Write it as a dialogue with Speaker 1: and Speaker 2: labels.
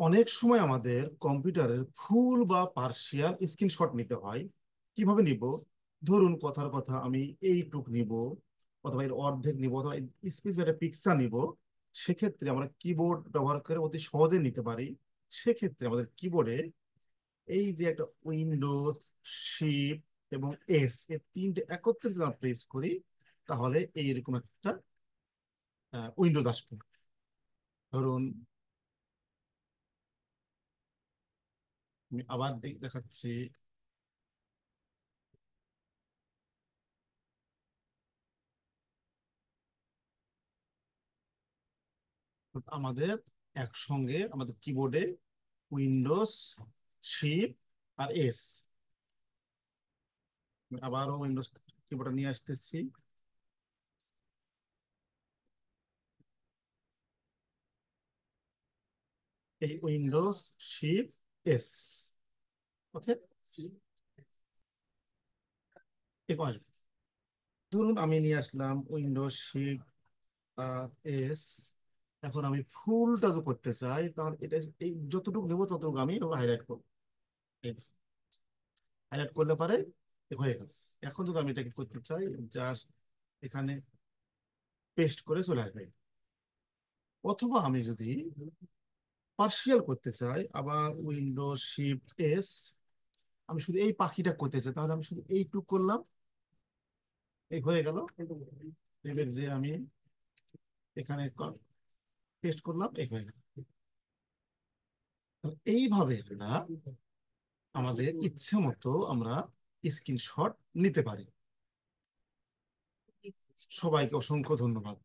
Speaker 1: অনেক সময় আমাদের কম্পিউটারের ফুল বা পার্শিয়াল স্ক্রিনশট নিতে হয়। কিভাবে নিব? ধরুন কথার কথা আমি এইটুক নিব, অথবা এর অর্ধেক নিব, অথবা স্পেসিফিক একটা পিকচার নিব। সেক্ষেত্রে আমরা কিবোর্ড ব্যবহার করে অতি সহজে নিতে পারি। সেক্ষেত্রে আমাদের কিবোর্ডে এই যে একটা উইন্ডোজ, শিফট এবং এস, এই তিনটে একত্রিত আমরা প্রেস করি, তাহলে এইরকম একটা উইন্ডোজ আসবে। ধরুন আমি আবার দেখাচ্ছি। আমাদের একসঙ্গে আমাদের কিবোর্ডে উইন্ডোজ, শিফট আর এস। আবারও উইন্ডোজ কিবোর্ডে নিয়ে আসতেছি। এই উইন্ডোজ, শিফট, এস। ওকে, এরকম আসবে। ধরুন আমি নিয়ে আসলাম উইন্ডোজ, শিফট আর এস। এখন আমি ফুলটা যদি করতে চাই, তাহলে এটা এই যতটুকু নেবো ততটুকু আমি হাইলাইট করবো। হাইলাইট করলে পারে হয়ে গেল। এখন যদি আমি এটাকে করতে চাই, জাস্ট এখানে পেস্ট করে চলে আসবে। অথবা আমি যদি পার্শিয়াল করতে চাই, আবার উইন্ডোজ, শিফট, এস। আমি শুধু এই পাখিটা করতে চাই, তাহলে আমি শুধু এইটুক করলাম, এই হয়ে গেল। এবার যে আমি এখানে পেস্ট করলাম, এই হয়ে গেল। তো এইভাবে আমরা আমাদের ইচ্ছে মতো আমরা স্ক্রিনশট নিতে পারি। সবাইকে অসংখ্য ধন্যবাদ।